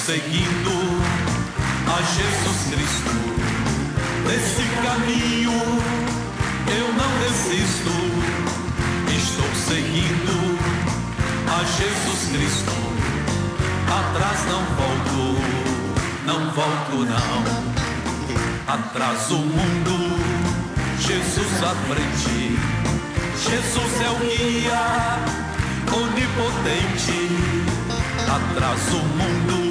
seguindo a Jesus Cristo. Nesse caminho eu não desisto. Estou seguindo a Jesus Cristo. Atrás não volto, não volto não. Atrás o mundo, Jesus à frente. Jesus é o guia onipotente. Atrás o mundo,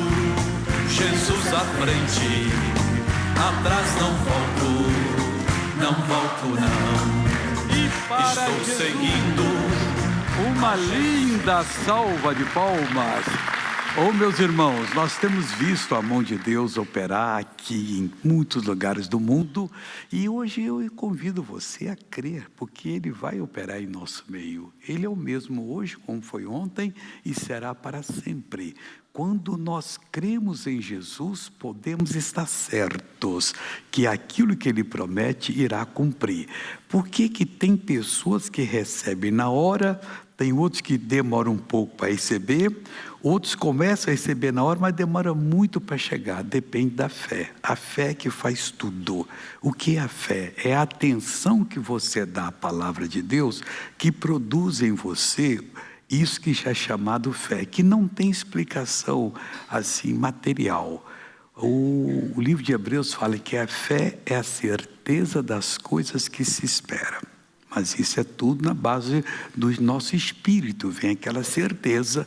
Jesus à frente. Atrás não volto, não volto não. E para estou Jesus, seguindo. Uma linda salva de palmas. Oh, meus irmãos, nós temos visto a mão de Deus operar aqui em muitos lugares do mundo, e hoje eu convido você a crer, porque Ele vai operar em nosso meio. Ele é o mesmo hoje, como foi ontem, e será para sempre. Quando nós cremos em Jesus, podemos estar certos que aquilo que Ele promete irá cumprir. Por que que tem pessoas que recebem na hora, tem outros que demoram um pouco para receber, outros começam a receber na hora, mas demora muito para chegar, depende da fé. A fé que faz tudo. O que é a fé? É a atenção que você dá à palavra de Deus, que produz em você isso que já é chamado fé, que não tem explicação assim material. O livro de Hebreus fala que a fé é a certeza das coisas que se espera. Mas isso é tudo na base do nosso espírito, vem aquela certeza.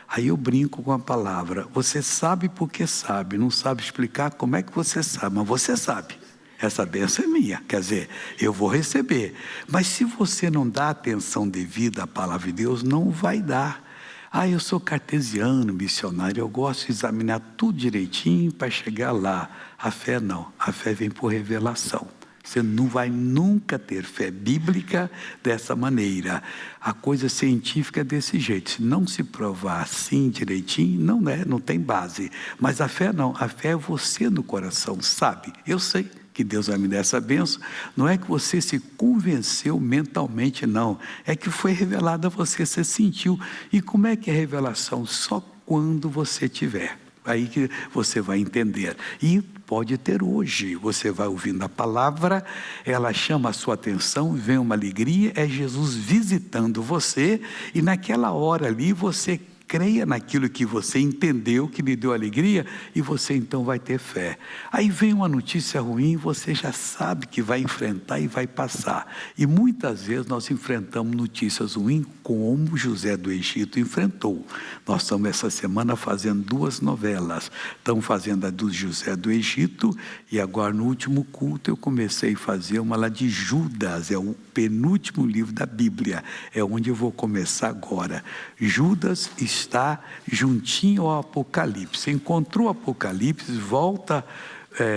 Aí eu brinco com a palavra, você sabe porque sabe, não sabe explicar como é que você sabe, mas você sabe. Essa bênção é minha, quer dizer, eu vou receber. Mas se você não dá atenção devida à palavra de Deus, não vai dar. Eu sou cartesiano, missionário, eu gosto de examinar tudo direitinho para chegar lá. A fé não, a fé vem por revelação. Você não vai nunca ter fé bíblica dessa maneira. A coisa científica é desse jeito. Se não se provar assim direitinho, não tem base. Mas a fé não, a fé é você no coração, sabe? Eu sei que Deus vai me dar essa bênção. Não é que você se convenceu mentalmente, não. É que foi revelado a você, você sentiu. E como é que é revelação? Só quando você tiver. Aí que você vai entender. E pode ter hoje, você vai ouvindo a palavra, ela chama a sua atenção, vem uma alegria, é Jesus visitando você, e naquela hora ali você creia naquilo que você entendeu, que lhe deu alegria, e você então vai ter fé. Aí vem uma notícia ruim, você já sabe que vai enfrentar e vai passar. E muitas vezes nós enfrentamos notícias ruins como José do Egito enfrentou. Nós estamos essa semana fazendo 2 novelas. Estamos fazendo a do José do Egito, e agora no último culto eu comecei a fazer uma lá de Judas, é o penúltimo livro da Bíblia, é onde eu vou começar agora. Judas está juntinho ao Apocalipse. Encontrou o Apocalipse, volta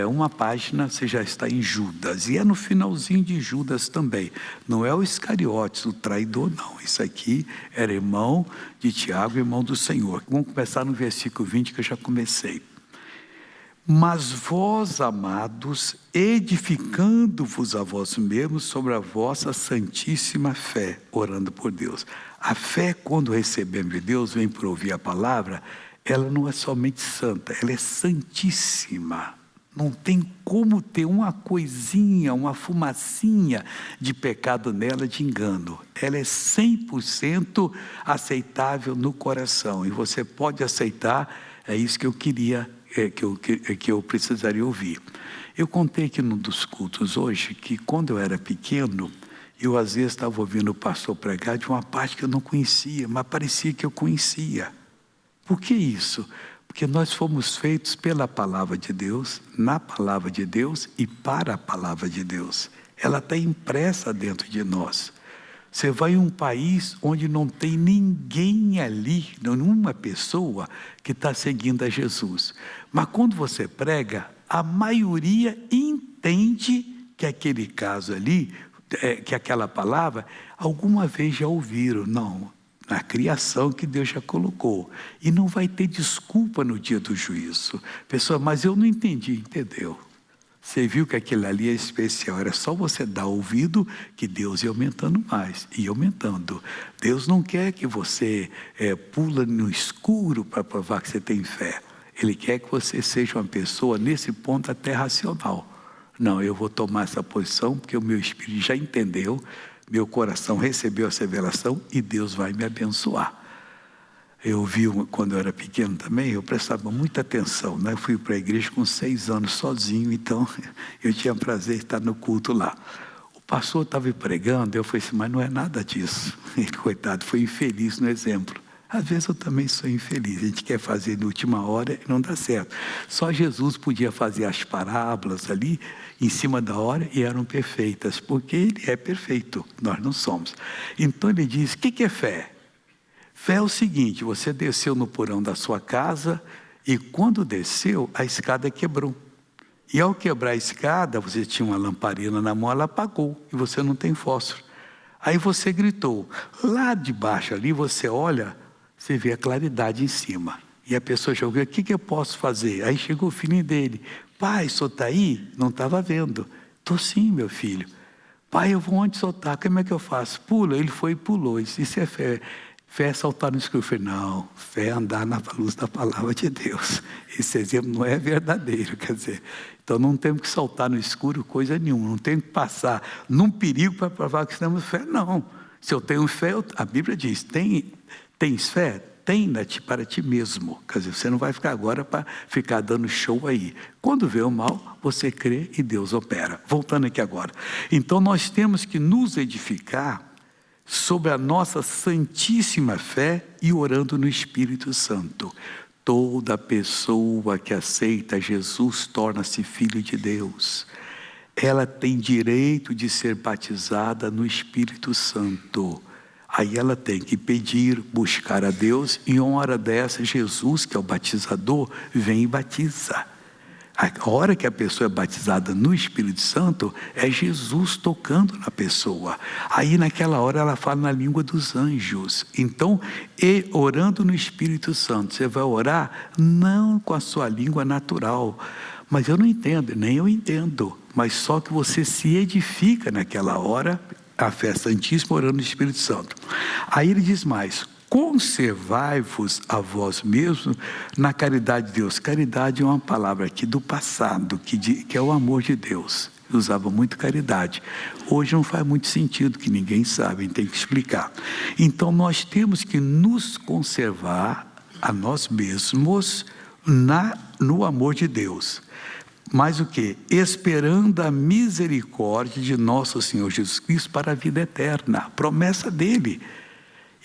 uma página, você já está em Judas. E é no finalzinho de Judas também. Não é o Iscariotes, o traidor, não. Isso aqui era irmão de Tiago, irmão do Senhor. Vamos começar no versículo 20, que eu já comecei. Mas vós, amados, edificando-vos a vós mesmos sobre a vossa santíssima fé, orando por Deus. A fé, quando recebemos de Deus, vem por ouvir a palavra, ela não é somente santa, ela é santíssima. Não tem como ter uma coisinha, uma fumacinha de pecado nela, de engano. Ela é 100% aceitável no coração. E você pode aceitar, é isso que eu queria que eu precisaria ouvir. Eu contei aqui num dos cultos hoje que quando eu era pequeno, eu às vezes estava ouvindo o pastor pregar de uma parte que eu não conhecia, mas parecia que eu conhecia. Por que isso? Porque nós fomos feitos pela palavra de Deus, na palavra de Deus e para a palavra de Deus. Ela está impressa dentro de nós. Você vai em um país onde não tem ninguém ali, nenhuma pessoa que está seguindo a Jesus. Mas quando você prega, a maioria entende que aquele caso ali, que aquela palavra, alguma vez já ouviram. Não, na criação que Deus já colocou. E não vai ter desculpa no dia do juízo. Pessoa, mas eu não entendi, entendeu? Você viu que aquilo ali é especial, era só você dar ouvido que Deus ia aumentando mais, ia aumentando. Deus não quer que você pula no escuro para provar que você tem fé. Ele quer que você seja uma pessoa, nesse ponto, até racional. Não, eu vou tomar essa posição, porque o meu espírito já entendeu, meu coração recebeu essa revelação e Deus vai me abençoar. Eu vi, quando eu era pequeno também, eu prestava muita atenção, né? Eu fui para a igreja com 6 anos sozinho, então eu tinha prazer em estar no culto lá. O pastor estava pregando, eu falei assim, mas não é nada disso. Ele, coitado, foi infeliz no exemplo. Às vezes eu também sou infeliz, a gente quer fazer na última hora e não dá certo. Só Jesus podia fazer as parábolas ali, em cima da hora, e eram perfeitas, porque Ele é perfeito, nós não somos. Então Ele diz, o que é fé? Fé é o seguinte, você desceu no porão da sua casa, e quando desceu, a escada quebrou. E ao quebrar a escada, você tinha uma lamparina na mão, ela apagou, e você não tem fósforo. Aí você gritou, lá de baixo ali, você olha, você vê a claridade em cima. E a pessoa já ouviu, o que eu posso fazer? Aí chegou o filhinho dele, pai, o senhor está aí? Não estava vendo. Estou sim, meu filho. Pai, eu vou onde o senhor está? Como é que eu faço? Pula. Ele foi e pulou. Isso é fé. Fé é saltar no escuro. Eu falei, não, fé é andar na luz da palavra de Deus. Esse exemplo não é verdadeiro, quer dizer. Então não temos que saltar no escuro coisa nenhuma. Não temos que passar num perigo para provar que temos fé, não. Se eu tenho fé, a Bíblia diz, tens fé? Tenha-te para ti mesmo. Quer dizer, você não vai ficar agora para ficar dando show aí. Quando vê o mal, você crê e Deus opera. Voltando aqui agora. Então nós temos que nos edificar sobre a nossa santíssima fé e orando no Espírito Santo. Toda pessoa que aceita Jesus torna-se filho de Deus. Ela tem direito de ser batizada no Espírito Santo. Aí ela tem que pedir, buscar a Deus, e uma hora dessa, Jesus, que é o batizador, vem e batiza. A hora que a pessoa é batizada no Espírito Santo, é Jesus tocando na pessoa. Aí naquela hora ela fala na língua dos anjos. Então, orando no Espírito Santo, você vai orar não com a sua língua natural. Mas eu não entendo, nem eu entendo. Mas só que você se edifica naquela hora, a fé santíssima orando no Espírito Santo. Aí ele diz mais, conservai-vos a vós mesmos na caridade de Deus. Caridade é uma palavra aqui do passado, que é o amor de Deus. Eu usava muito caridade. Hoje não faz muito sentido, que ninguém sabe, tem que explicar. Então nós temos que nos conservar a nós mesmos no amor de Deus. Mas o que? Esperando a misericórdia de nosso Senhor Jesus Cristo para a vida eterna. A promessa dele.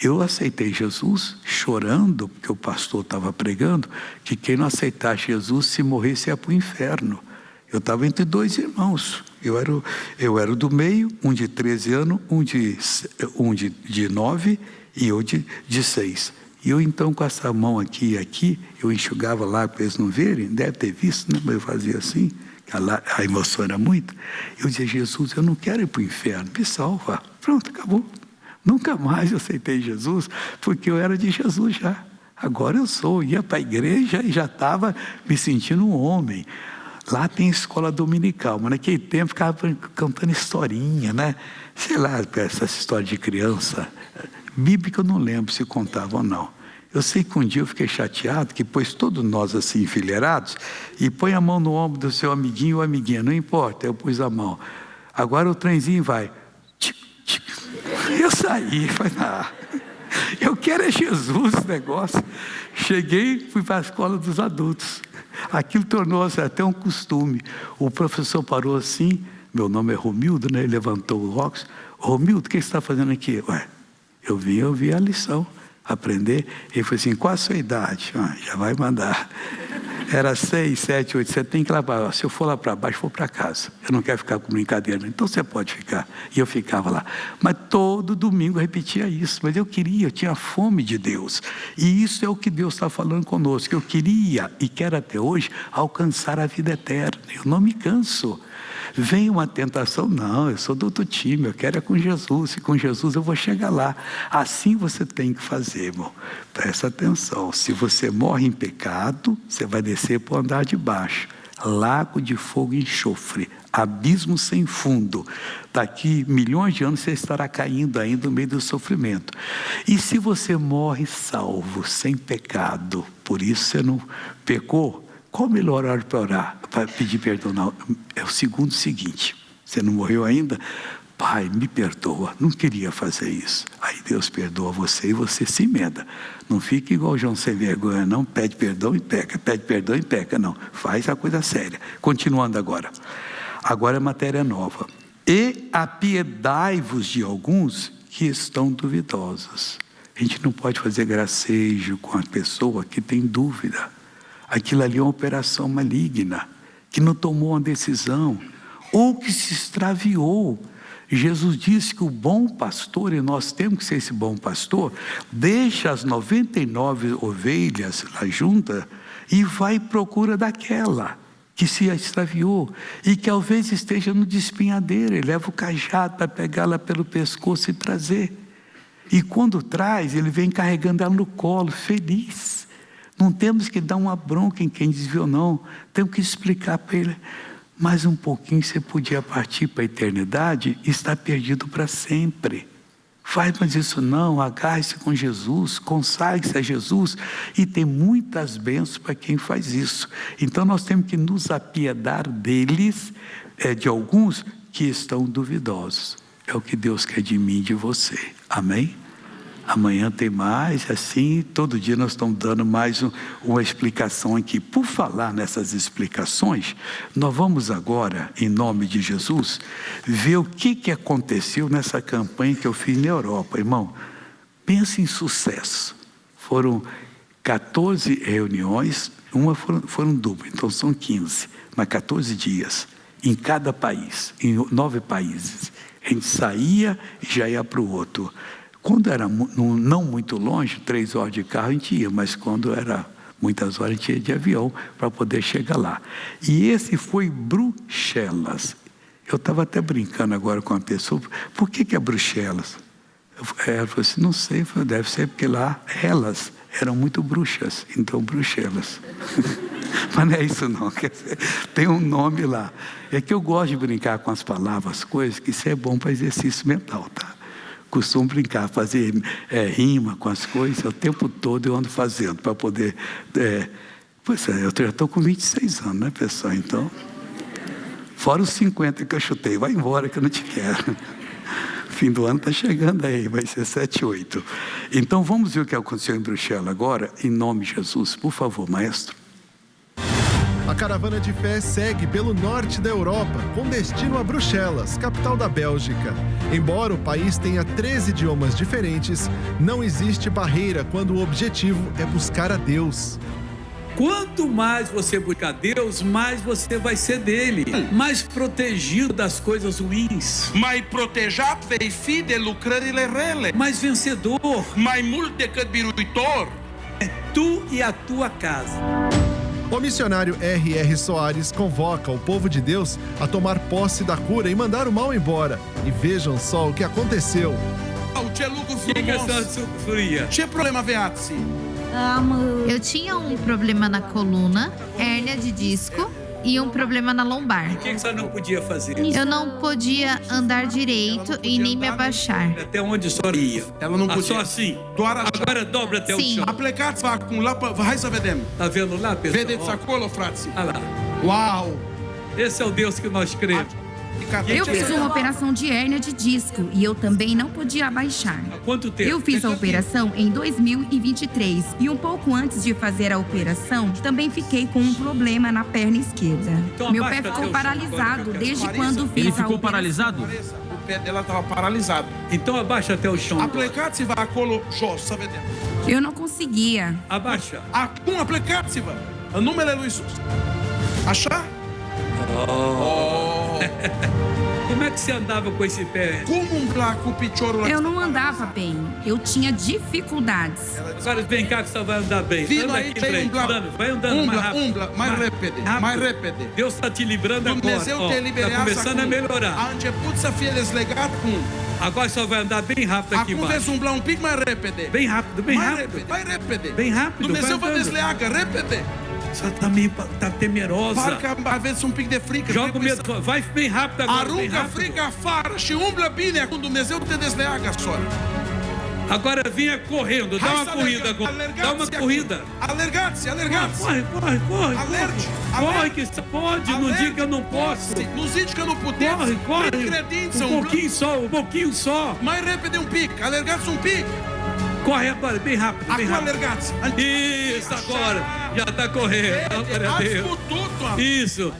Eu aceitei Jesus chorando, porque o pastor estava pregando, que quem não aceitasse Jesus, se morresse, ia para o inferno. Eu estava entre 2 irmãos. Eu era o do meio, um de 13 anos, um de 9 e eu de 6. E eu então com essa mão aqui e aqui, eu enxugava lá para eles não verem, deve ter visto, né? Mas eu fazia assim, a emoção era muito. Eu dizia, Jesus, eu não quero ir para o inferno, me salva. Pronto, acabou. Nunca mais eu aceitei Jesus, porque eu era de Jesus já. Agora eu ia para a igreja e já estava me sentindo um homem. Lá tem escola dominical, mas naquele tempo ficava cantando historinha, né? Sei lá, essa história de criança. Bíblica eu não lembro se contava ou não. Eu sei que um dia eu fiquei chateado, que pôs todos nós assim enfileirados, e põe a mão no ombro do seu amiguinho ou amiguinha, não importa, eu pus a mão. Agora o trenzinho vai. Tchic, tchic. Eu saí, falei, eu quero é Jesus esse negócio. Cheguei, fui para a escola dos adultos. Aquilo tornou-se até um costume. O professor parou assim, meu nome é Romildo, né? Ele levantou o óculos. Romildo, o que você está fazendo aqui? Ué, eu vi a lição, aprender. Ele falou assim, qual a sua idade? Já vai mandar. Era 6, 7, 8, você tem que ir lá para, se eu for lá para baixo, vou para casa. Eu não quero ficar com brincadeira, então você pode ficar. E eu ficava lá. Mas todo domingo eu repetia isso. Mas eu tinha fome de Deus. E isso é o que Deus está falando conosco. Eu queria, e quero até hoje, alcançar a vida eterna. Eu não me canso. Vem uma tentação, não, eu sou do outro time, eu quero é com Jesus, e com Jesus eu vou chegar lá. Assim você tem que fazer, irmão. Presta atenção, se você morre em pecado, você vai descer para o andar de baixo. lago de fogo e enxofre, abismo sem fundo. Daqui milhões de anos você estará caindo ainda no meio do sofrimento. E se você morre salvo, sem pecado, por isso você não pecou, qual o melhor hora para orar, para pedir perdão? Não, é o segundo seguinte: você não morreu ainda? Pai, me perdoa, não queria fazer isso. Aí Deus perdoa você e você se emenda. Não fique igual João sem vergonha, não. Pede perdão e peca, pede perdão e peca, não. Faz a coisa séria. Continuando agora. Agora é matéria nova. E apiedai-vos de alguns que estão duvidosos. A gente não pode fazer gracejo com a pessoa que tem dúvida. Aquilo ali é uma operação maligna, que não tomou uma decisão, ou que se extraviou. Jesus disse que o bom pastor, e nós temos que ser esse bom pastor, deixa as 99 ovelhas lá juntas e vai à procura daquela que se extraviou e que talvez esteja no despenhadeiro. Ele leva o cajado para pegá-la pelo pescoço e trazer. E quando traz, ele vem carregando ela no colo, feliz. Não temos que dar uma bronca em quem desviou, não. Temos que explicar para ele: mais um pouquinho você podia partir para a eternidade e estar perdido para sempre. Faz mais isso não, agarre-se com Jesus, consagre-se a Jesus, e tem muitas bênçãos para quem faz isso. Então nós temos que nos apiedar deles, de alguns que estão duvidosos. É o que Deus quer de mim e de você. Amém? Amanhã tem mais, assim, todo dia nós estamos dando mais uma explicação aqui. Por falar nessas explicações, nós vamos agora, em nome de Jesus, ver o que aconteceu nessa campanha que eu fiz na Europa. Irmão, pensa em sucesso. Foram 14 reuniões, uma foram duplas, então são 15, mas 14 dias, em cada país, em 9 países. A gente saía e já ia para o outro. Quando era não muito longe, 3 horas de carro a gente ia, mas quando era muitas horas a gente ia de avião para poder chegar lá. E esse foi Bruxelas. Eu estava até brincando agora com uma pessoa: por que é Bruxelas? Ela falou assim: não sei, deve ser porque lá elas eram muito bruxas, então Bruxelas. Mas não é isso não, quer dizer, tem um nome lá. É que eu gosto de brincar com as palavras, coisas, que isso é bom para exercício mental, tá? Costumo brincar, fazer rima com as coisas, o tempo todo eu ando fazendo, para poder... Pois é, eu já estou com 26 anos, né, pessoal? Então, fora os 50 que eu chutei, vai embora que eu não te quero. Fim do ano está chegando aí, vai ser 7, 8. Então, vamos ver o que aconteceu em Bruxelas agora, em nome de Jesus. Por favor, maestro. A caravana de fé segue pelo norte da Europa, com destino a Bruxelas, capital da Bélgica. Embora o país tenha 13 idiomas diferentes, não existe barreira quando o objetivo é buscar a Deus. Quanto mais você buscar Deus, mais você vai ser dele, mais protegido das coisas ruins, mai protejat vei fi de lucrările rele, mais vencedor, mai mult decât biruitor. é tu e a tua casa. O missionário R.R. Soares convoca o povo de Deus a tomar posse da cura e mandar o mal embora. E vejam só o que aconteceu. Ce lucru O que a senhora frumos! sofria? Ce problema aveați? Eu tinha um problema na coluna, hérnia de disco e um problema na lombar. O que a senhora não podia fazer? Eu não podia andar direito e nem me abaixar. Até onde a senhora ia? Ela não podia. Só assim. Doar așa. Agora dobra até o Sim. chão. Aplecați-vă acum la... Hai să vedem. Tá vendo lá, pessoal? Vedeți Ó, acolo, frații? olha lá. Uau! Esse é o Deus que nós cremos. Eu fiz uma operação de hérnia de disco e eu também não podia abaixar. Há quanto tempo? Eu fiz a operação em 2023 e um pouco antes de fazer a operação, também fiquei com um problema na perna esquerda. Então Meu abaixa pé até ficou o chão, paralisado agora, desde Marisa. quando fiz Ele a ficou operação. paralisado? O pé dela estava paralisado. Então abaixa até o chão. Aplecați-vă acolo jos, să vedem. Eu não conseguia. Abaixa. Acum aplecați-vă, în numele lui Iisus. Așa? Como é que você andava com esse pé? Cum umbla cu piciorul Eu acesta? não andava bem. Eu tinha dificuldades. Agora vem cá que você vai andar bem. Vino Anda aici, aqui em frente. Vai andando mais umbla, rápido. umbla, mai repede, mai repede. Deus está te livrando Dumnezeu agora. te Está eliberează começando a acum. melhorar. A început să fie dezlegat cum? Agora só vai andar bem rápido aqui Acum veți embaixo. umbla un pic mai repede. Bem rápido, bem Mai rápido. repede, mai repede. Bem rápido, Dumnezeu vai vă andando. dezleagă, repede. Você tá temerosa. Varka avesse um pic de frica. Joga o medo fora. Vai bem rápido agora. Bem Arunca rápido. frica fara, se umbla bine, quando o meseu te desleaga, senhora. Agora vinha correndo. Dá uma corrida agora. Dá uma corrida. Alergate-se. Corre. Alerte. Corre que você pode. Não diga que eu não posso. Nos diz que eu não puder. Corre. Um pouquinho só. Mais repede um pic. Alergate-se um pic. Corre agora, bem rápido. Alergate-se. Isso, agora. Já tá correndo. Glória a Deus. Isso.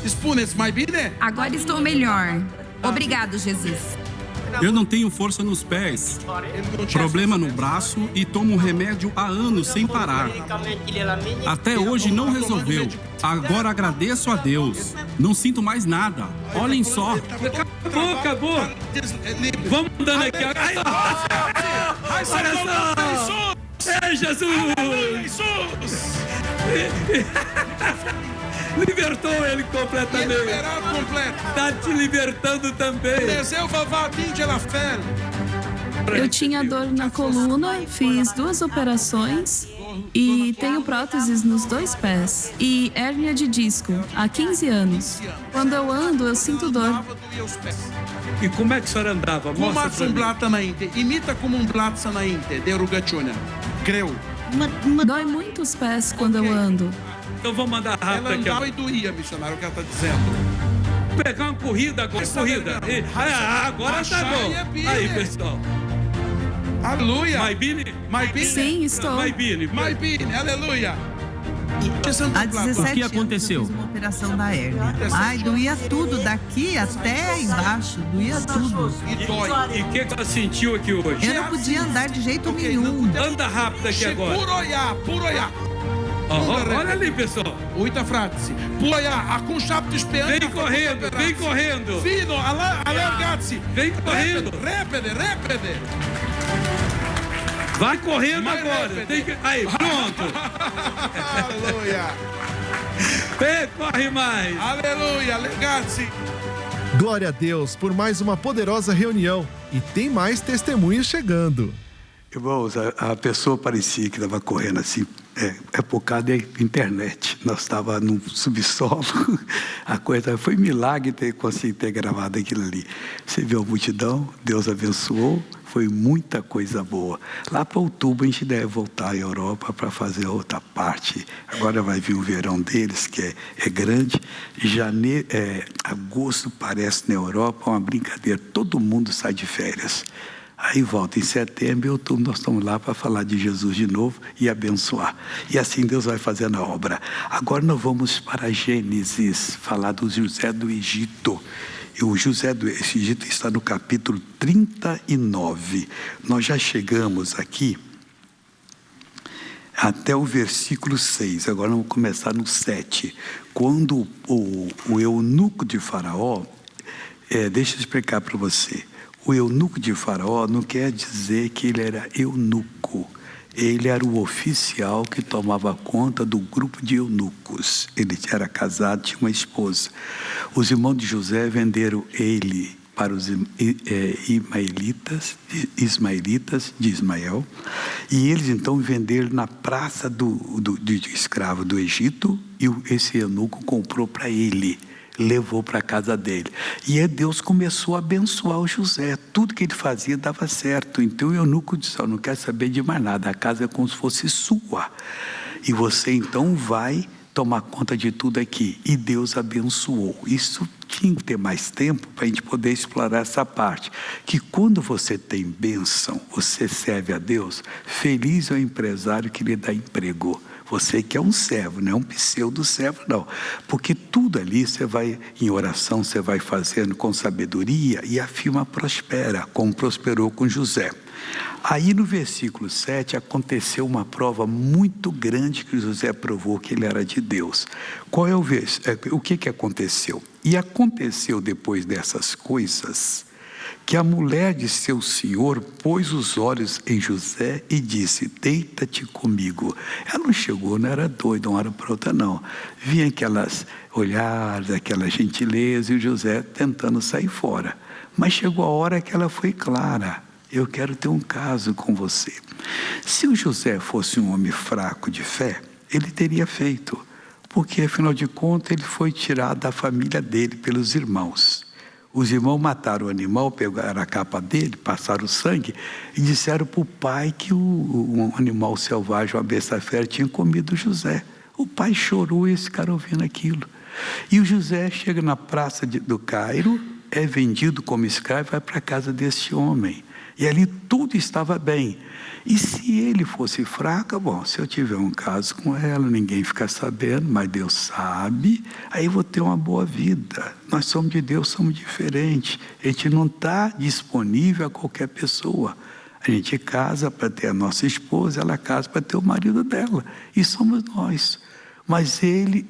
Spunes, mais bine? Agora estou melhor. Obrigado, Jesus. Eu não tenho força nos pés, problema no braço e tomo remédio há anos sem parar. Até hoje não resolveu. Agora agradeço a Deus. Não sinto mais nada. Olhem só. Acabou. Vamos andando aqui. Olha só. É Jesus. Libertou ele completamente. Liberado completo. Está te libertando também. Eu tinha dor na coluna, fiz 2 operações e tenho próteses nos 2 pés e hérnia de disco há 15 anos. Quando eu ando, eu sinto dor. E como é que a senhora andava? Mostra pra mim. Imita como um blato sanainte, de rugationa. Creu. Dói muito os pés quando eu ando. Então vamos mandar rápido aqui. Ela andava e doía, missionário, o que ela está dizendo. Pegar uma corrida agora. Agora tá bom. Aí, pessoal. Aleluia. Maibine? Sim, estou. Maibine, aleluia. Há 17 aconteceu? anos eu fiz uma operação da hérnia. Ai, doía tudo, daqui até embaixo, doía tudo. E o que ela sentiu aqui hoje? Eu não podia andar de jeito nenhum. Anda rápido aqui agora. Puro olhar. Olha ali, pessoal. Uita frase. Puia, a com chapo de espelho. Vem correndo. Fino, alargate-se. Vem correndo. Repede. Vai correndo agora. Aí, pronto. Aleluia. Corre mais. Aleluia, alargate-se. Glória a Deus por mais uma poderosa reunião. E tem mais testemunhos chegando. Irmãos, a pessoa parecia que estava correndo assim, por causa da internet. Nós estávamos no subsolo, a coisa foi milagre conseguir ter gravado aquilo ali. Você viu a multidão, Deus abençoou, foi muita coisa boa. Lá para outubro a gente deve voltar à Europa para fazer a outra parte. Agora vai vir o verão deles, que é grande. Agosto parece na Europa uma brincadeira, todo mundo sai de férias. Aí volta em setembro e outubro nós estamos lá para falar de Jesus de novo e abençoar. E assim Deus vai fazendo a obra. Agora nós vamos para Gênesis, falar do José do Egito. E o José do Egito está no capítulo 39. Nós já chegamos aqui até o versículo 6. Agora vamos começar no 7. Quando o eunuco de Faraó, deixa eu explicar para você. O eunuco de Faraó não quer dizer que ele era eunuco. Ele era o oficial que tomava conta do grupo de eunucos. Ele era casado, tinha uma esposa. Os irmãos de José venderam ele para os ismaelitas de Ismael. E eles então venderam na praça de escravo do Egito. E esse eunuco comprou para ele. Levou para a casa dele. E aí Deus começou a abençoar o José. Tudo que ele fazia dava certo. Então o eunuco disse: não quer saber de mais nada. A casa é como se fosse sua. E você então vai tomar conta de tudo aqui. E Deus abençoou. Isso tinha que ter mais tempo para a gente poder explorar essa parte. Que quando você tem bênção, você serve a Deus, feliz é o empresário que lhe dá emprego. Você que é um servo, não é um pseudo-servo, não. Porque tudo ali você vai, em oração, você vai fazendo com sabedoria e a firma prospera, como prosperou com José. Aí no versículo 7 aconteceu uma prova muito grande que José provou que ele era de Deus. Qual é o que aconteceu? E aconteceu depois dessas coisas que a mulher de seu senhor pôs os olhos em José e disse: deita-te comigo. Ela não chegou, não era doida, uma hora para outra não. Vinha aquelas olhares, aquela gentileza, e o José tentando sair fora. Mas chegou a hora que ela foi clara: eu quero ter um caso com você. Se o José fosse um homem fraco de fé, ele teria feito, porque afinal de contas ele foi tirado da família dele pelos irmãos. Os irmãos mataram o animal, pegaram a capa dele, passaram o sangue e disseram para o pai que um animal selvagem, uma besta fera, tinha comido José. O pai chorou, esse cara ouvindo aquilo. E o José chega na praça do Cairo, é vendido como escravo e vai para a casa desse homem. E ali tudo estava bem. E se ele fosse fraco, bom, se eu tiver um caso com ela, ninguém fica sabendo, mas Deus sabe, aí eu vou ter uma boa vida. Nós somos de Deus, somos diferentes. A gente não está disponível a qualquer pessoa. A gente casa para ter a nossa esposa, ela casa para ter o marido dela. E somos nós. Mas ele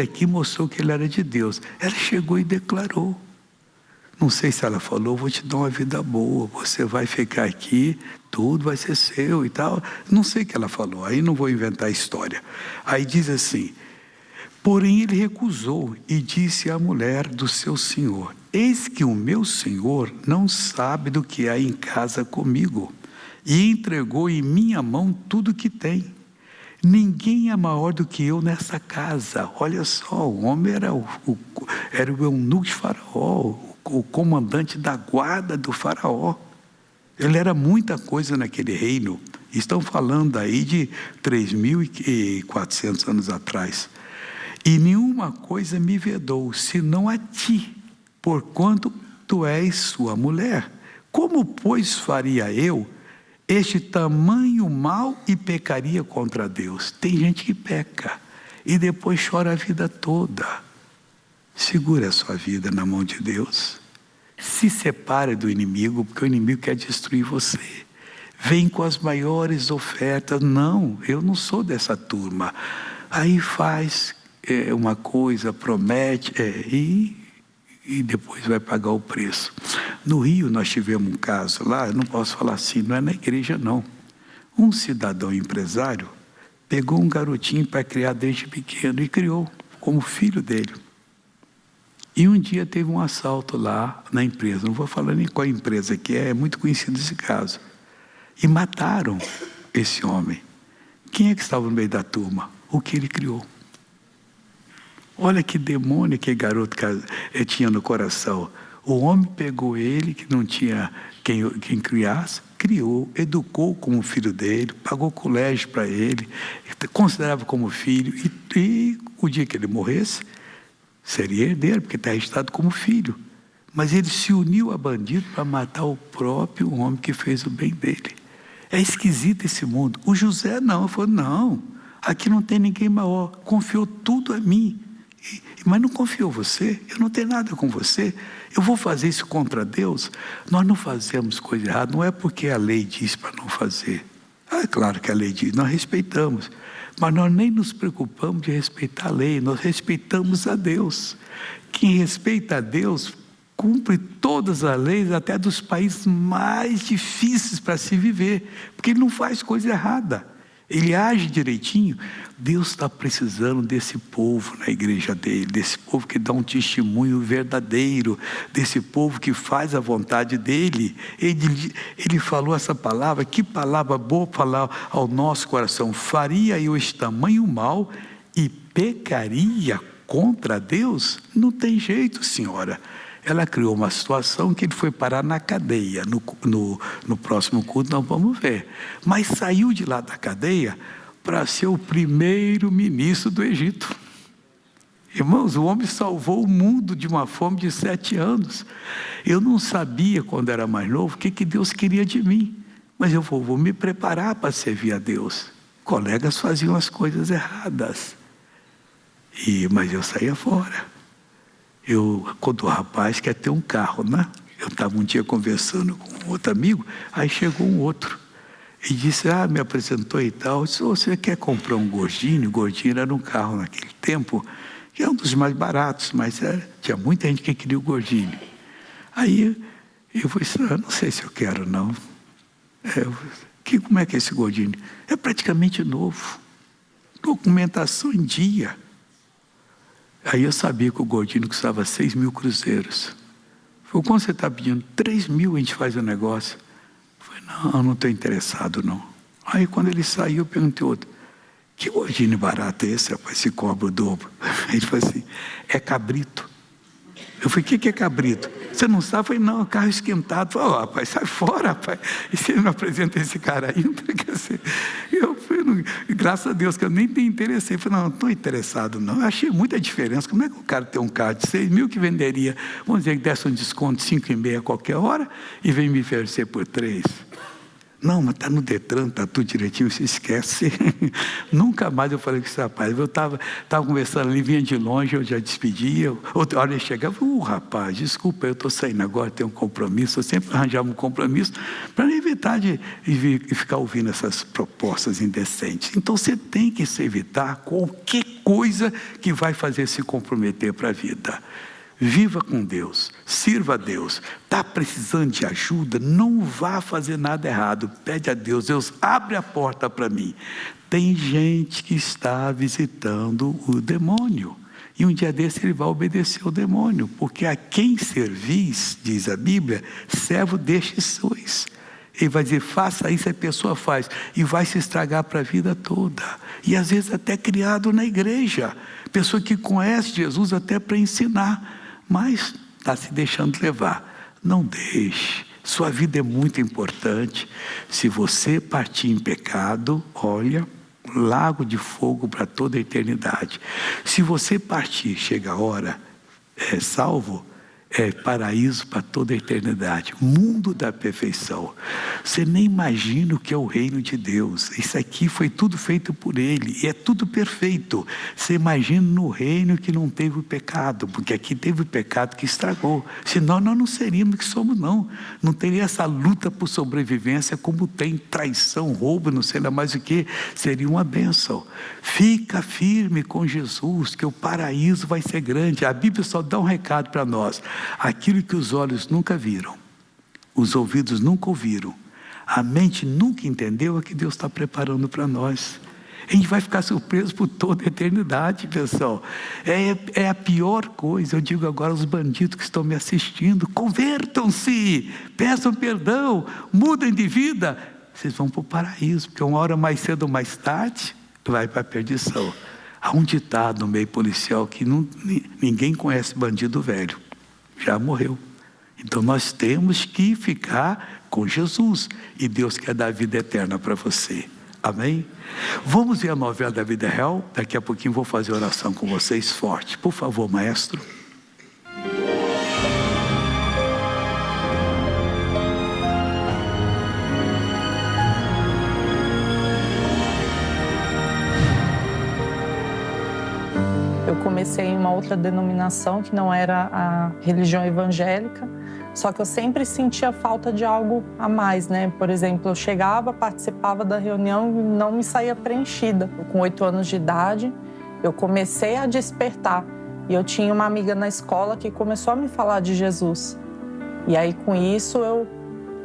aqui mostrou que ele era de Deus. Ela chegou e declarou. Não sei se ela falou, vou te dar uma vida boa, você vai ficar aqui, tudo vai ser seu e tal. Não sei o que ela falou, aí não vou inventar a história. Aí diz assim, porém ele recusou e disse à mulher do seu senhor, eis que o meu senhor não sabe do que há em casa comigo, e entregou em minha mão tudo o que tem. Ninguém é maior do que eu nessa casa. Olha só, o homem era o eunuco de Faraó, o comandante da guarda do Faraó. Ele era muita coisa naquele reino. Estão falando aí de 3.400 anos atrás. E nenhuma coisa me vedou, senão a ti, porquanto tu és sua mulher. Como, pois, faria eu este tamanho mal e pecaria contra Deus? Tem gente que peca e depois chora a vida toda. Segure a sua vida na mão de Deus. Se separe do inimigo, porque o inimigo quer destruir você. Vem com as maiores ofertas. Não, eu não sou dessa turma. Aí faz uma coisa, promete e depois vai pagar o preço. No Rio nós tivemos um caso lá, eu não posso falar assim, não é na igreja não. Um cidadão empresário pegou um garotinho para criar desde pequeno e criou como filho dele. E um dia teve um assalto lá na empresa, não vou falar nem qual empresa que é muito conhecido esse caso. E mataram esse homem. Quem é que estava no meio da turma? O que ele criou. Olha que demônio que garoto tinha no coração. O homem pegou ele, que não tinha quem criasse, criou, educou como filho dele, pagou colégio para ele, considerava como filho, e o dia que ele morresse, seria herdeiro, porque está registrado como filho. Mas ele se uniu a bandido para matar o próprio homem que fez o bem dele. É esquisito esse mundo. O José não, falou, não, aqui não tem ninguém maior, confiou tudo a mim. Mas não confiou você, eu não tenho nada com você, eu vou fazer isso contra Deus? Nós não fazemos coisa errada, não é porque a lei diz para não fazer. É claro que a lei diz, nós respeitamos, mas nós nem nos preocupamos de respeitar a lei, nós respeitamos a Deus. Quem respeita a Deus cumpre todas as leis, até dos países mais difíceis para se viver, porque ele não faz coisa errada. Ele age direitinho. Deus está precisando desse povo na igreja dele, desse povo que dá um testemunho verdadeiro, desse povo que faz a vontade dele. Ele falou essa palavra, que palavra boa falar ao nosso coração. Faria eu este tamanho mal e pecaria contra Deus? Não tem jeito, senhora. Ela criou uma situação que ele foi parar na cadeia. No próximo culto nós vamos ver. Mas saiu de lá da cadeia para ser o primeiro ministro do Egito. Irmãos, o homem salvou o mundo de uma fome de 7 anos. Eu não sabia, quando era mais novo, o que Deus queria de mim. Mas eu vou me preparar para servir a Deus. Colegas faziam as coisas erradas. Mas eu saía fora. Quando o rapaz quer ter um carro, né? Eu estava um dia conversando com outro amigo, aí chegou um outro e disse, me apresentou e tal. Eu disse, você quer comprar um Gordini? O Gordini era um carro naquele tempo, que é um dos mais baratos, mas tinha muita gente que queria o Gordini. Aí eu falei, não sei se eu quero não. Como é que é esse Gordini? É praticamente novo, documentação em dia. Aí eu sabia que o Gordini custava 6.000 cruzeiros. Falei, quando você está pedindo 3.000, a gente faz o negócio. Eu falei, não estou interessado não. Aí quando ele saiu, eu perguntei outro, Que gordinho barato é esse, rapaz? Se cobra o dobro. Ele falou assim, é cabrito. Eu falei, o que é cabrito? Você não sabe? Eu falei, não, carro esquentado. Falei, rapaz, sai fora, rapaz. E você não apresenta esse cara ainda? Eu falei, graças a Deus que eu nem tenho interesse. Eu falei, não estou interessado não. Eu achei muita diferença. Como é que o cara tem um carro de 6 mil que venderia, vamos dizer que desse um desconto de 5,5 a qualquer hora e vem me oferecer por 3? Não, mas está no Detran, está tudo direitinho, você esquece. Nunca mais eu falei com esse rapaz. Eu estava conversando ali, vinha de longe, eu já despedia. Outra hora ele chegava, rapaz, desculpa, eu estou saindo agora, tenho um compromisso. Eu sempre arranjava um compromisso para evitar de ficar ouvindo essas propostas indecentes. Então você tem que se evitar qualquer coisa que vai fazer se comprometer para a vida. Viva com Deus, sirva a Deus. Está precisando de ajuda? Não vá fazer nada errado. Pede a Deus, Deus, abre a porta para mim. Tem gente que está visitando o demônio. E um dia desse ele vai obedecer ao demônio. Porque a quem servis, diz a Bíblia, servo destes sois. Ele vai dizer, faça isso, a pessoa faz. E vai se estragar para a vida toda. E às vezes até criado na igreja. Pessoa que conhece Jesus até para ensinar. Mas está se deixando levar. Não deixe. Sua vida é muito importante. Se você partir em pecado, olha, lago de fogo para toda a eternidade. Se você partir, chega a hora, é salvo, é paraíso para toda a eternidade. Mundo da perfeição. Você nem imagina o que é o reino de Deus. Isso aqui foi tudo feito por Ele. E é tudo perfeito. Você imagina no reino que não teve o pecado. Porque aqui teve o pecado que estragou. Senão nós não seríamos o que somos, não. Não teria essa luta por sobrevivência como tem traição, roubo, não sei lá mais o que. Seria uma bênção. Fica firme com Jesus, que o paraíso vai ser grande. A Bíblia só dá um recado para nós. Aquilo que os olhos nunca viram, os ouvidos nunca ouviram, a mente nunca entendeu, é que Deus está preparando para nós. A gente vai ficar surpreso por toda a eternidade, pessoal. É a pior coisa. Eu digo agora aos bandidos que estão me assistindo, convertam-se, peçam perdão, mudem de vida. Vocês vão para o paraíso, porque uma hora mais cedo ou mais tarde, vai para a perdição. Há um ditado no meio policial que ninguém conhece bandido velho. Já morreu. Então nós temos que ficar com Jesus. E Deus quer dar vida eterna para você. Amém? Vamos ver a novela da vida real? Daqui a pouquinho vou fazer oração com vocês forte. Por favor, maestro. Eu comecei em uma outra denominação que não era a religião evangélica, só que eu sempre sentia falta de algo a mais, né? Por exemplo, eu chegava, participava da reunião e não me saía preenchida. Com 8 anos de idade, eu comecei a despertar. E eu tinha uma amiga na escola que começou a me falar de Jesus. E aí, com isso, eu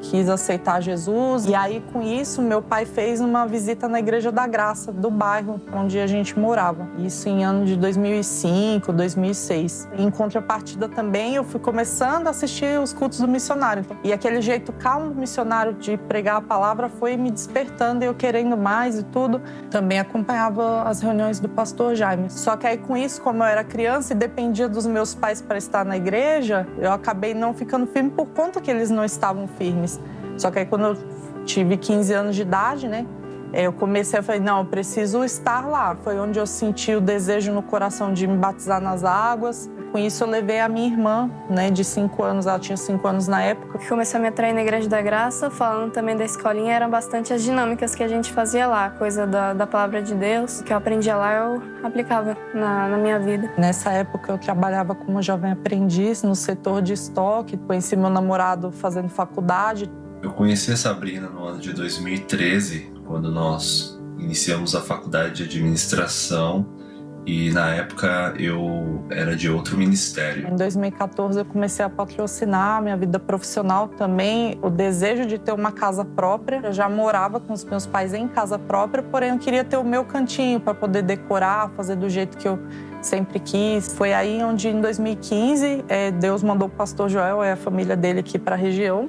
quis aceitar Jesus. E aí, com isso, meu pai fez uma visita na Igreja da Graça, do bairro onde a gente morava. Isso em ano de 2005, 2006. Em contrapartida também, eu fui começando a assistir os cultos do missionário. E aquele jeito calmo do missionário de pregar a palavra foi me despertando e eu querendo mais e tudo. Também acompanhava as reuniões do pastor Jaime. Só que aí, com isso, como eu era criança e dependia dos meus pais para estar na igreja, eu acabei não ficando firme por conta que eles não estavam firmes. Só que aí quando eu tive 15 anos de idade, né, eu comecei a falar, não, eu preciso estar lá. Foi onde eu senti o desejo no coração de me batizar nas águas. Com isso eu levei a minha irmã, né, de 5 anos, ela tinha 5 anos na época. Comecei a me atrair na Igreja da Graça, falando também da escolinha, eram bastante as dinâmicas que a gente fazia lá, coisa da palavra de Deus. O que eu aprendia lá eu aplicava na minha vida. Nessa época eu trabalhava como jovem aprendiz no setor de estoque, conheci meu namorado fazendo faculdade. Eu conheci a Sabrina no ano de 2013, quando nós iniciamos a faculdade de administração. E na época eu era de outro ministério. Em 2014 eu comecei a patrocinar a minha vida profissional também, o desejo de ter uma casa própria. Eu já morava com os meus pais em casa própria, porém eu queria ter o meu cantinho para poder decorar, fazer do jeito que eu sempre quis. Foi aí onde em 2015 Deus mandou o pastor Joel e a família dele aqui para a região.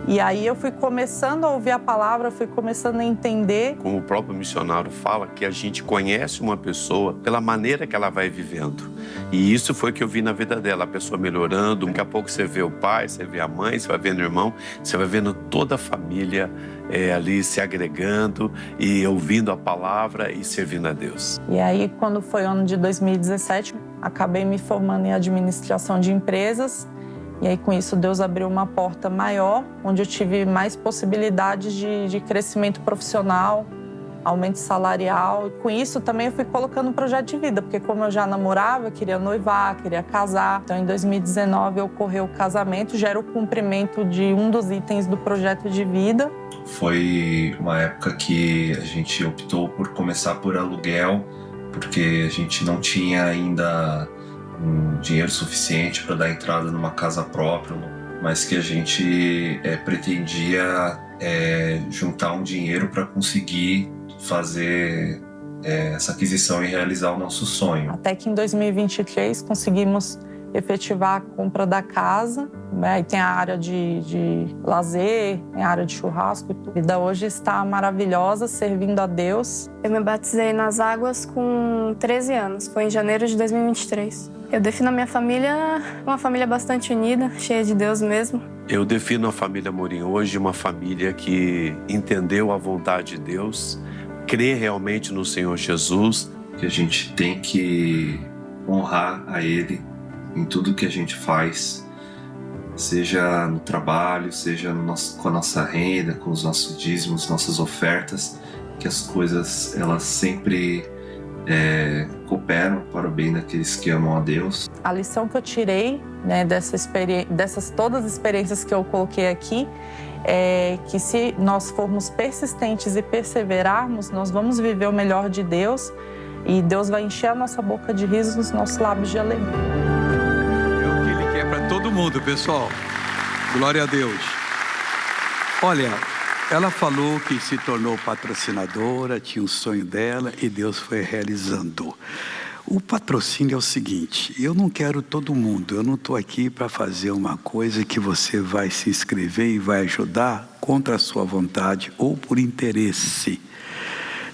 E aí eu fui começando a ouvir a palavra, fui começando a entender. Como o próprio missionário fala, que a gente conhece uma pessoa pela maneira que ela vai vivendo. E isso foi o que eu vi na vida dela, a pessoa melhorando. Daqui a pouco você vê o pai, você vê a mãe, você vai vendo o irmão, você vai vendo toda a família ali se agregando e ouvindo a palavra e servindo a Deus. E aí, quando foi o ano de 2017, acabei me formando em administração de empresas. E aí, com isso, Deus abriu uma porta maior, onde eu tive mais possibilidades de crescimento profissional, aumento salarial. E com isso, também eu fui colocando um projeto de vida, porque como eu já namorava, eu queria noivar, queria casar. Então, em 2019, ocorreu o casamento, já era o cumprimento de um dos itens do projeto de vida. Foi uma época que a gente optou por começar por aluguel, porque a gente não tinha ainda um dinheiro suficiente para dar entrada numa casa própria, mas que a gente pretendia juntar um dinheiro para conseguir fazer essa aquisição e realizar o nosso sonho. Até que em 2023 conseguimos efetivar a compra da casa, né? E tem a área de lazer, tem a área de churrasco e tudo. A vida hoje está maravilhosa, servindo a Deus. Eu me batizei nas águas com 13 anos, foi em janeiro de 2023. Eu defino a minha família uma família bastante unida, cheia de Deus mesmo. Eu defino a família Amorim hoje uma família que entendeu a vontade de Deus, crê realmente no Senhor Jesus. Que a gente tem que honrar a Ele em tudo que a gente faz, seja no trabalho, seja com a nossa renda, com os nossos dízimos, nossas ofertas, que as coisas elas sempre cooperam para o bem daqueles que amam a Deus. A lição que eu tirei, né, dessas todas as experiências que eu coloquei aqui, é que se nós formos persistentes e perseverarmos, nós vamos viver o melhor de Deus e Deus vai encher a nossa boca de risos, os nossos lábios de alegria. Para todo mundo, pessoal. Glória a Deus. Olha, ela falou que se tornou patrocinadora, tinha um sonho dela e Deus foi realizando. O patrocínio é o seguinte: eu não quero todo mundo, eu não estou aqui para fazer uma coisa que você vai se inscrever e vai ajudar contra a sua vontade ou por interesse.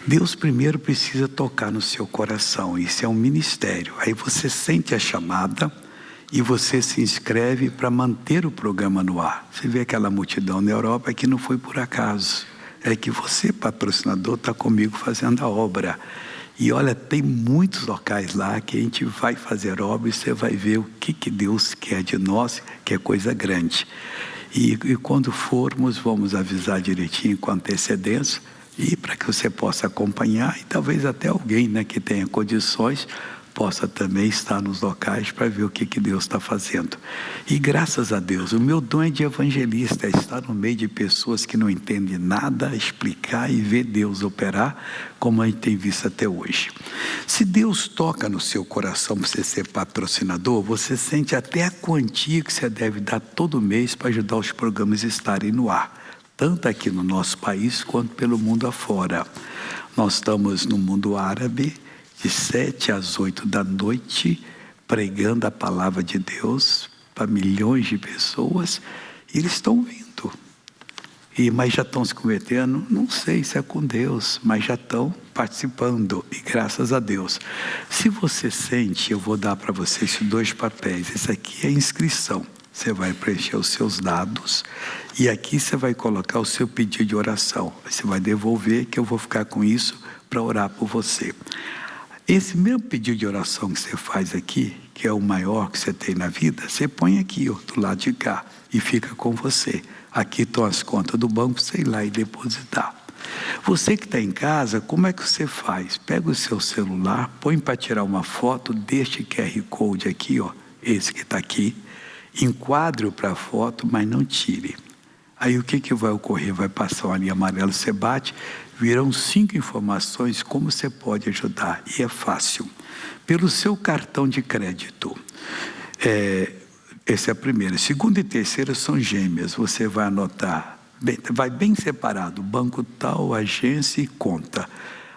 Deus primeiro precisa tocar no seu coração, isso é um ministério. Aí você sente a chamada e você se inscreve para manter o programa no ar. Você vê aquela multidão na Europa que não foi por acaso. É que você, patrocinador, está comigo fazendo a obra. E olha, tem muitos locais lá que a gente vai fazer obra e você vai ver o que Deus quer de nós, que é coisa grande. E quando formos, vamos avisar direitinho com antecedência e para que você possa acompanhar e talvez até alguém, né, que tenha condições possa também estar nos locais para ver o que Deus está fazendo. E graças a Deus, o meu dom é de evangelista, é estar no meio de pessoas que não entendem nada, explicar e ver Deus operar, como a gente tem visto até hoje. Se Deus toca no seu coração para você ser patrocinador, você sente até a quantia que você deve dar todo mês para ajudar os programas a estarem no ar, tanto aqui no nosso país quanto pelo mundo afora. Nós estamos no mundo árabe, de 7 às 8 da noite, pregando a palavra de Deus para milhões de pessoas, e eles estão vindo. Mas já estão se convertendo, não sei se é com Deus, mas já estão participando, e graças a Deus. Se você sente, eu vou dar para você esses 2 papéis. Esse aqui é a inscrição. Você vai preencher os seus dados, e aqui você vai colocar o seu pedido de oração. Você vai devolver, que eu vou ficar com isso para orar por você. Esse mesmo pedido de oração que você faz aqui, que é o maior que você tem na vida, você põe aqui, ó, do lado de cá, e fica com você. Aqui estão as contas do banco, você ir lá e depositar. Você que está em casa, como é que você faz? Pega o seu celular, põe para tirar uma foto deste QR Code aqui, ó, esse que está aqui, enquadre-o para a foto, mas não tire. Aí o que vai ocorrer? Vai passar uma linha amarela, você bate, virão 5 informações como você pode ajudar. E é fácil. Pelo seu cartão de crédito. Essa é a primeira. Segunda e terceira são gêmeas. Você vai anotar, vai bem separado, banco tal, agência e conta.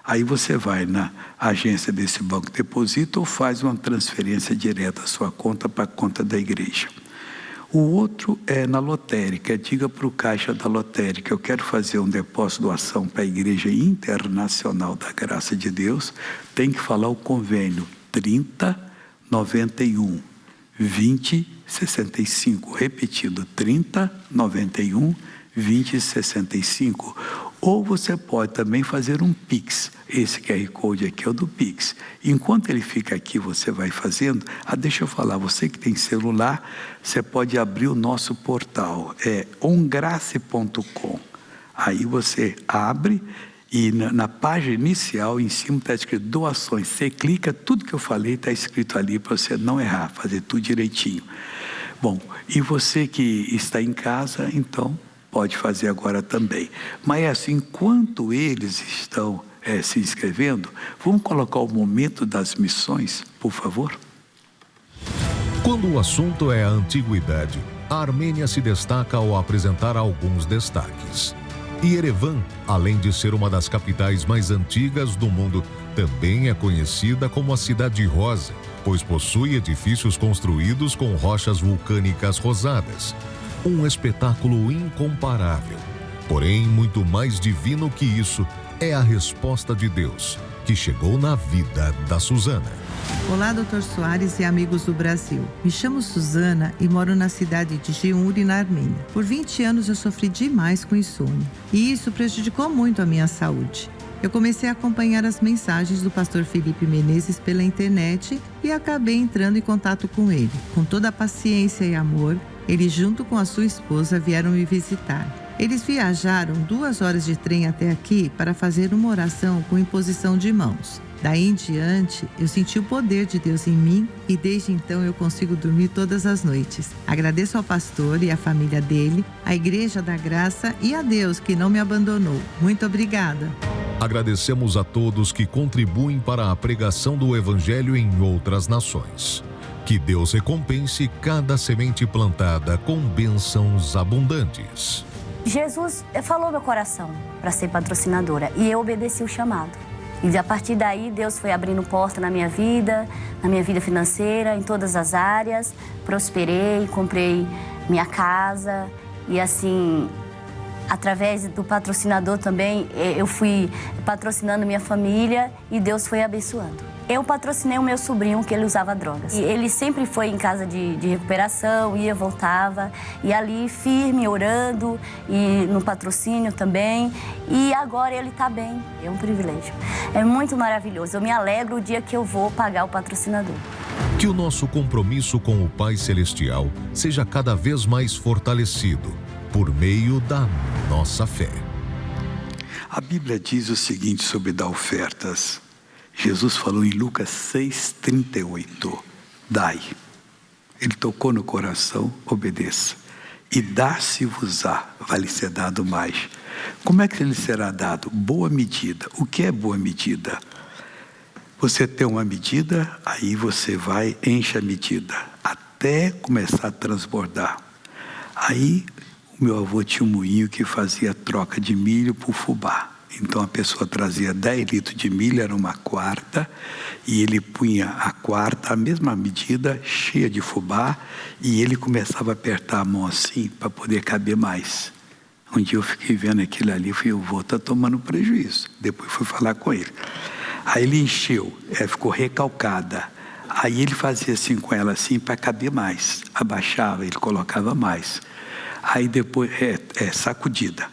Aí você vai na agência desse banco, deposita ou faz uma transferência direta da sua conta para a conta da igreja. O outro é na lotérica. Diga para o caixa da lotérica: eu quero fazer um depósito de doação para a Igreja Internacional da Graça de Deus. Tem que falar o convênio 30 91 20 65. Repetido, 30 91 20 65. Ou você pode também fazer um Pix. Esse QR Code aqui é o do Pix. Enquanto ele fica aqui, você vai fazendo. Deixa eu falar, você que tem celular, você pode abrir o nosso portal. É ongrace.com. Aí você abre e na página inicial, em cima está escrito doações. Você clica, tudo que eu falei está escrito ali para você não errar, fazer tudo direitinho. Bom, e você que está em casa, então pode fazer agora também. Mas assim, enquanto eles estão se inscrevendo, vamos colocar o momento das missões, por favor? Quando o assunto é a antiguidade, a Armênia se destaca ao apresentar alguns destaques. Yerevan, além de ser uma das capitais mais antigas do mundo, também é conhecida como a Cidade Rosa, pois possui edifícios construídos com rochas vulcânicas rosadas. Um espetáculo incomparável. Porém, muito mais divino que isso é a resposta de Deus, que chegou na vida da Suzana. Olá, Dr. Soares e amigos do Brasil. Me chamo Suzana e moro na cidade de Gyumri, na Armênia. Por 20 anos eu sofri demais com insônia e isso prejudicou muito a minha saúde. Eu comecei a acompanhar as mensagens do pastor Felipe Menezes pela internet e acabei entrando em contato com ele. Com toda a paciência e amor, ele junto com a sua esposa vieram me visitar. Eles viajaram 2 horas de trem até aqui para fazer uma oração com imposição de mãos. Daí em diante, eu senti o poder de Deus em mim e desde então eu consigo dormir todas as noites. Agradeço ao pastor e à família dele, à Igreja da Graça e a Deus que não me abandonou. Muito obrigada. Agradecemos a todos que contribuem para a pregação do Evangelho em outras nações. Que Deus recompense cada semente plantada com bênçãos abundantes. Jesus falou no meu coração para ser patrocinadora e eu obedeci o chamado. E a partir daí Deus foi abrindo porta na minha vida financeira, em todas as áreas. Prosperei, comprei minha casa e assim, através do patrocinador também, eu fui patrocinando minha família e Deus foi abençoando. Eu patrocinei o meu sobrinho, que ele usava drogas. E ele sempre foi em casa de recuperação, ia, voltava. E ali, firme, orando, e no patrocínio também. E agora ele está bem, é um privilégio. É muito maravilhoso. Eu me alegro o dia que eu vou pagar o patrocinador. Que o nosso compromisso com o Pai Celestial seja cada vez mais fortalecido por meio da nossa fé. A Bíblia diz o seguinte sobre dar ofertas. Jesus falou em Lucas 6,38, dai. Ele tocou no coração, obedeça. E dar-se-vos-á, vai-lhe ser dado mais. Como é que ele será dado? Boa medida. O que é boa medida? Você tem uma medida, aí você vai, enche a medida, até começar a transbordar. Aí, o meu avô tinha um moinho que fazia troca de milho por fubá. Então a pessoa trazia 10 litros de milho, era uma quarta, e ele punha a quarta, a mesma medida, cheia de fubá, e ele começava a apertar a mão assim, para poder caber mais. Um dia eu fiquei vendo aquilo ali, eu falei, o vô está tomando prejuízo. Depois fui falar com ele. Aí ele encheu, ficou recalcada. Aí ele fazia assim com ela, assim, para caber mais. Abaixava, ele colocava mais. Aí depois, sacudida.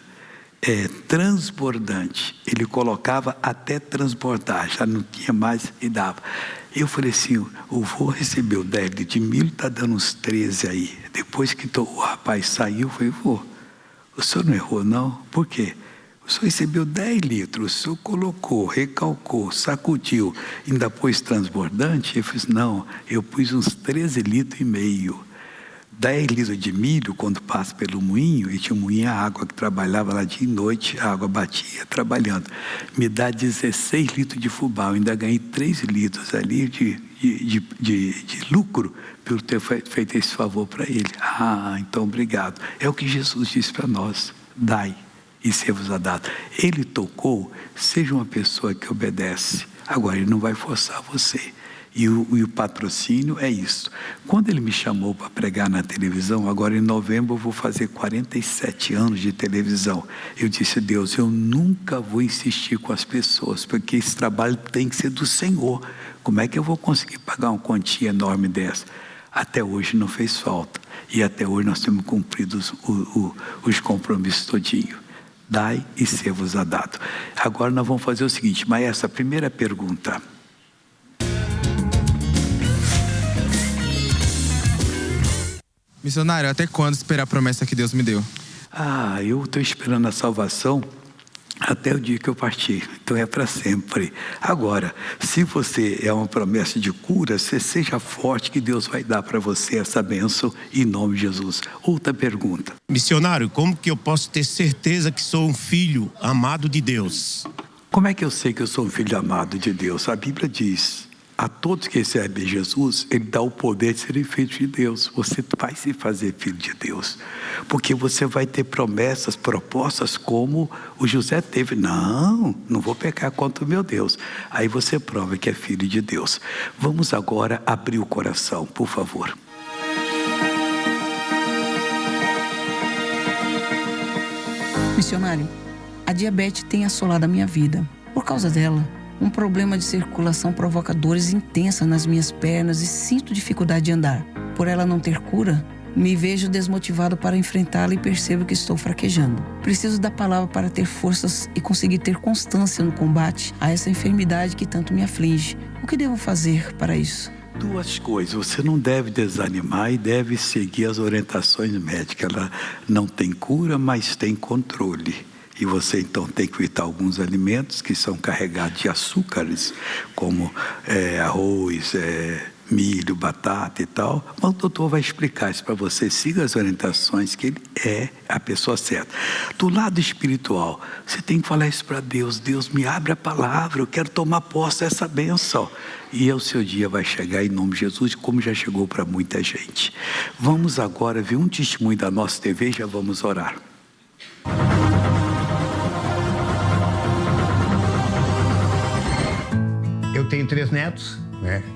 Transbordante, ele colocava até transbordar, já não tinha mais e dava. Eu falei assim, o vô recebeu 10 litros de milho, está dando uns 13 aí. Depois que o rapaz saiu, eu falei, vô, o senhor não errou não? Por quê? O senhor recebeu 10 litros, o senhor colocou, recalcou, sacudiu, ainda pôs transbordante? Eu falei, não, eu pus uns 13 litros e meio. 10 litros de milho, quando passa pelo moinho, e tinha um moinho a água que trabalhava lá dia e noite, a água batia trabalhando, me dá 16 litros de fubá. Eu ainda ganhei 3 litros ali de lucro por ter feito esse favor para ele. Então obrigado. É o que Jesus disse para nós, dai e ser-vos-á dado. Ele tocou, seja uma pessoa que obedece. Agora ele não vai forçar você. E o patrocínio é isso. Quando ele me chamou para pregar na televisão, agora em novembro eu vou fazer 47 anos de televisão. Eu disse: Deus, eu nunca vou insistir com as pessoas, porque esse trabalho tem que ser do Senhor. Como é que eu vou conseguir pagar uma quantia enorme dessa? Até hoje não fez falta. E até hoje nós temos cumprido os compromissos todinho. Dai e ser-vos-á dado. Agora nós vamos fazer o seguinte, mas essa primeira pergunta. Missionário, até quando esperar a promessa que Deus me deu? Eu estou esperando a salvação até o dia que eu partir. Então é para sempre. Agora, se você é uma promessa de cura, você seja forte que Deus vai dar para você essa bênção em nome de Jesus. Outra pergunta. Missionário, como que eu posso ter certeza que sou um filho amado de Deus? Como é que eu sei que eu sou um filho amado de Deus? A Bíblia diz: a todos que recebem Jesus, Ele dá o poder de serem filhos de Deus. Você vai se fazer filho de Deus, porque você vai ter promessas, propostas como o José teve. Não vou pecar contra o meu Deus. Aí você prova que é filho de Deus. Vamos agora abrir o coração, por favor. Missionário, a diabetes tem assolado a minha vida. Por causa dela, um problema de circulação provoca dores intensas nas minhas pernas e sinto dificuldade de andar. Por ela não ter cura, me vejo desmotivado para enfrentá-la e percebo que estou fraquejando. Preciso da palavra para ter forças e conseguir ter constância no combate a essa enfermidade que tanto me aflige. O que devo fazer para isso? Duas coisas, você não deve desanimar e deve seguir as orientações médicas. Ela não tem cura, mas tem controle. E você então tem que evitar alguns alimentos que são carregados de açúcares, como arroz, milho, batata e tal. Mas o doutor vai explicar isso para você. Siga as orientações, que ele é a pessoa certa. Do lado espiritual, você tem que falar isso para Deus. Deus, me abre a palavra, eu quero tomar posse dessa bênção. E o seu dia vai chegar em nome de Jesus, como já chegou para muita gente. Vamos agora ver um testemunho da nossa TV e já vamos orar. Eu tenho 3 netos,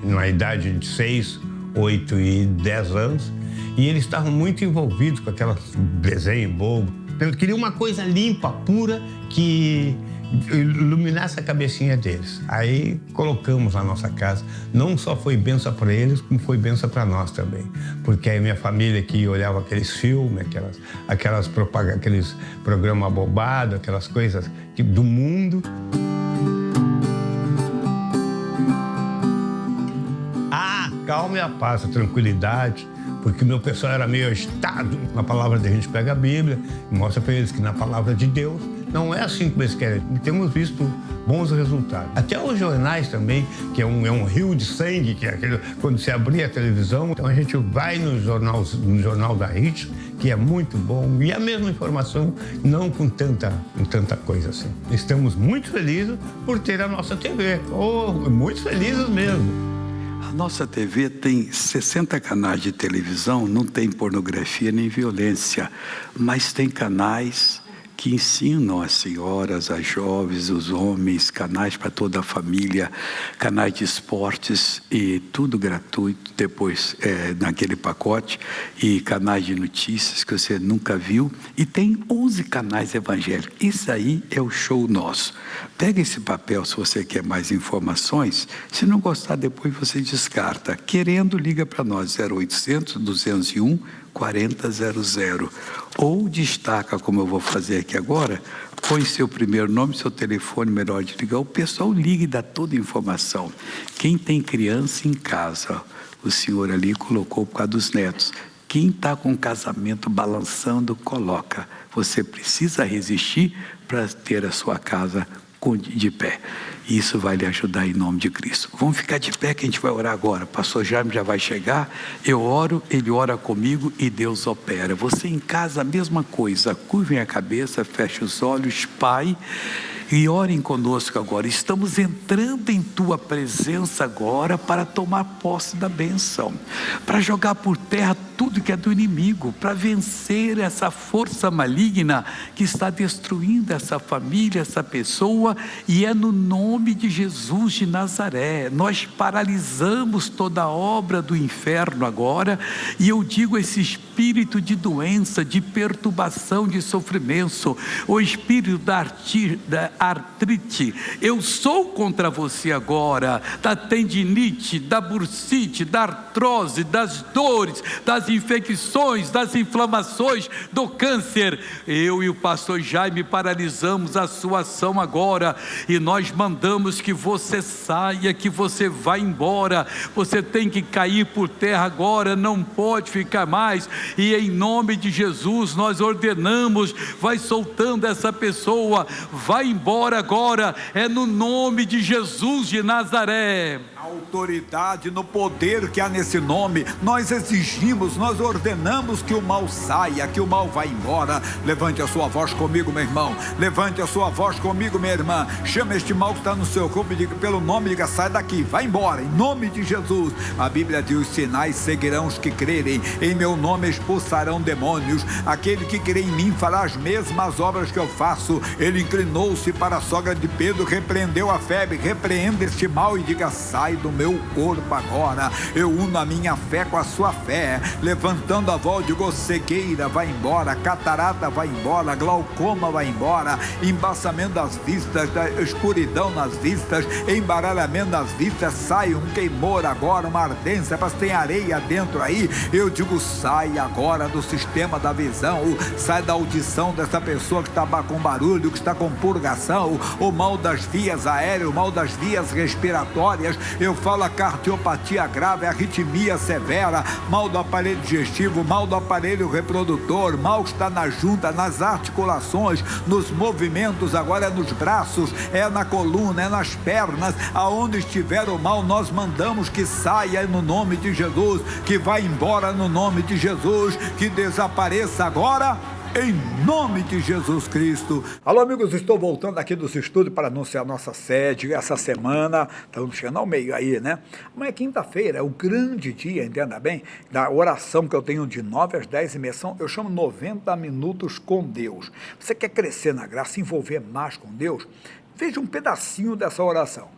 numa idade de 6, 8 e 10 anos, e eles estavam muito envolvidos com aquelas desenho bobo. Eu queria uma coisa limpa, pura, que iluminasse a cabecinha deles. Aí colocamos na nossa casa. Não só foi bênção para eles, como foi bênção para nós também. Porque a minha família que olhava aqueles filmes, aqueles programas bobados, aquelas coisas do mundo. Calma e a paz, a tranquilidade, porque o meu pessoal era meio agitado. Na palavra de a gente pega a Bíblia e mostra para eles que na palavra de Deus não é assim como eles querem. E temos visto bons resultados. Até os jornais também, que é um rio de sangue, que é aquele, quando você abria a televisão. Então a gente vai no jornal da RIT, que é muito bom, e a mesma informação, não com tanta coisa assim. Estamos muito felizes por ter a nossa TV, muito felizes mesmo. A nossa TV tem 60 canais de televisão, não tem pornografia nem violência, mas tem canais que ensinam as senhoras, as jovens, os homens, canais para toda a família, canais de esportes e tudo gratuito depois naquele pacote, e canais de notícias que você nunca viu, e tem 11 canais evangélicos. Isso aí é o show nosso. Pega esse papel se você quer mais informações. Se não gostar, depois você descarta. Querendo, liga para nós, 0800 201 4000, ou destaca, como eu vou fazer aqui agora, põe seu primeiro nome, seu telefone, melhor de ligar, o pessoal liga e dá toda a informação. Quem tem criança em casa, o senhor ali colocou por causa dos netos. Quem está com o casamento balançando, coloca. Você precisa resistir para ter a sua casa de pé. Isso vai lhe ajudar em nome de Cristo. Vamos ficar de pé que a gente vai orar agora. O pastor Jaime já vai chegar. Eu oro, ele ora comigo e Deus opera. Você em casa, a mesma coisa. Curvem a cabeça, feche os olhos. Pai, e orem conosco agora. Estamos entrando em tua presença agora para tomar posse da bênção, para jogar por terra tudo que é do inimigo, para vencer essa força maligna que está destruindo essa família, essa pessoa, e é no nome de Jesus de Nazaré. Nós paralisamos toda a obra do inferno agora, e eu digo esse espírito de doença, de perturbação, de sofrimento, o espírito da artrite, eu sou contra você agora, da tendinite, da bursite, da artrose, das dores, das infecções, das inflamações, do câncer. Eu e o pastor Jaime paralisamos a sua ação agora, e nós mandamos que você saia, que você vá embora. Você tem que cair por terra agora, não pode ficar mais, e em nome de Jesus nós ordenamos, vai soltando essa pessoa, vai embora agora, é no nome de Jesus de Nazaré. Autoridade no poder que há nesse nome, nós exigimos, nós ordenamos que o mal saia, que o mal vá embora. Levante a sua voz comigo, meu irmão, levante a sua voz comigo, minha irmã, chama este mal que está no seu corpo e diga pelo nome, diga, sai daqui, vai embora, em nome de Jesus. A Bíblia diz, os sinais seguirão os que crerem, em meu nome expulsarão demônios, aquele que crê em mim fará as mesmas obras que eu faço. Ele inclinou-se para a sogra de Pedro, repreendeu a febre, repreenda este mal e diga, sai do meu corpo agora. Eu uno a minha fé com a sua fé, levantando a voz, digo, cegueira vai embora, catarata vai embora, glaucoma vai embora, embaçamento das vistas, da escuridão nas vistas, embaralhamento nas vistas, sai um queimor agora, uma ardência, mas tem areia dentro aí, eu digo, sai agora do sistema da visão, sai da audição dessa pessoa que está com barulho, que está com purgação, o mal das vias aéreas, o mal das vias respiratórias, eu falo a cardiopatia grave, a arritmia severa, mal do aparelho digestivo, mal do aparelho reprodutor, mal que está na junta, nas articulações, nos movimentos, agora é nos braços, é na coluna, é nas pernas, aonde estiver o mal, nós mandamos que saia no nome de Jesus, que vá embora no nome de Jesus, que desapareça agora, em nome de Jesus Cristo. Alô, amigos, estou voltando aqui dos estúdios para anunciar nossa sede essa semana. Estamos chegando ao meio aí, né? Amanhã é quinta-feira, é o grande dia, entenda bem, da oração que eu tenho de 9 às 10h30. Eu chamo 90 minutos com Deus. Você quer crescer na graça, se envolver mais com Deus? Veja um pedacinho dessa oração.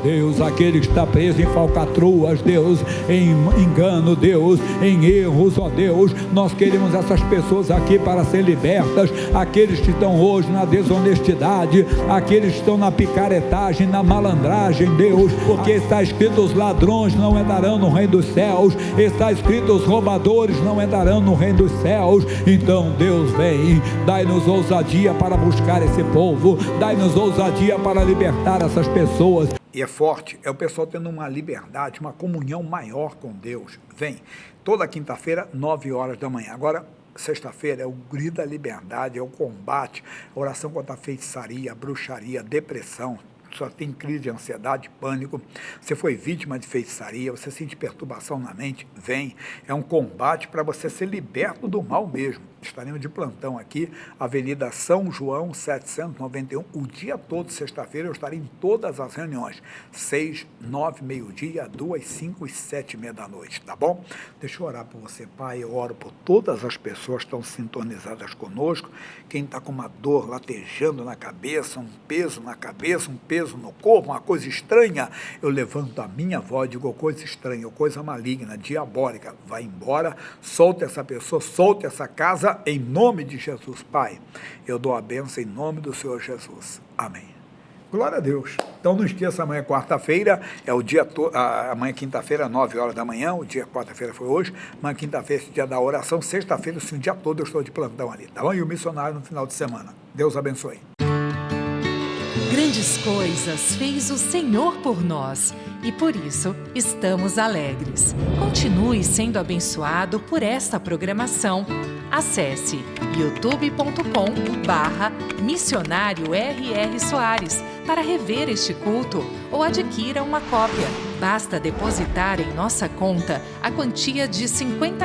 Deus, aquele que está preso em falcatruas, Deus, em engano, Deus, em erros, ó Deus, nós queremos essas pessoas aqui para ser libertas, aqueles que estão hoje na desonestidade, aqueles que estão na picaretagem, na malandragem, Deus, porque está escrito, os ladrões não entrarão no reino dos céus, está escrito, os roubadores não entrarão no reino dos céus. Então Deus vem, dai-nos ousadia para buscar esse povo, dai-nos ousadia para libertar essas pessoas. E é forte, é o pessoal tendo uma liberdade, uma comunhão maior com Deus. Vem, toda quinta-feira, 9 horas da manhã. Agora, sexta-feira é o grito da liberdade, é o combate, a oração contra a feitiçaria, a bruxaria, a depressão. Só tem crise de ansiedade, pânico, você foi vítima de feitiçaria, você sente perturbação na mente, vem, é um combate para você ser liberto do mal mesmo. Estaremos de plantão aqui, Avenida São João 791, o dia todo, sexta-feira, eu estarei em todas as reuniões, 6, 9, meio-dia, 2, 5 e 7h30 da noite, tá bom? Deixa eu orar por você, Pai, eu oro por todas as pessoas que estão sintonizadas conosco, quem está com uma dor latejando na cabeça, um peso na cabeça, um peso no corpo, uma coisa estranha, eu levanto a minha voz, digo, coisa estranha, coisa maligna, diabólica, vai embora, solta essa pessoa, solta essa casa, em nome de Jesus, Pai, eu dou a bênção em nome do Senhor Jesus. Amém. Glória a Deus. Então não esqueça, amanhã quarta-feira, é o dia todo, amanhã quinta-feira, 9 horas da manhã, o dia quarta-feira foi hoje, amanhã quinta-feira, esse dia da oração, sexta-feira, assim, o dia todo eu estou de plantão ali, tá bom? E o missionário no final de semana. Deus abençoe. Grandes coisas fez o Senhor por nós e por isso estamos alegres. Continue sendo abençoado por esta programação. Acesse youtube.com/missionário R.R. Soares para rever este culto ou adquira uma cópia. Basta depositar em nossa conta a quantia de R$ 50.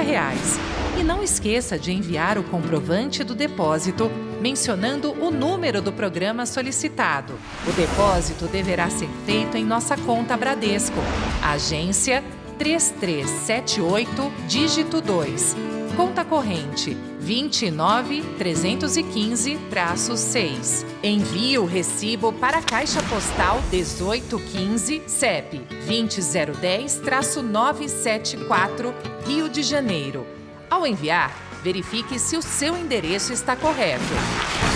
E não esqueça de enviar o comprovante do depósito mencionando o número do programa solicitado. O depósito deverá ser feito em nossa conta Bradesco. Agência 3378, dígito 2. Conta corrente 29315-6. Envie o recibo para a Caixa Postal 1815, CEP 20010-974, Rio de Janeiro. Ao enviar, verifique se o seu endereço está correto.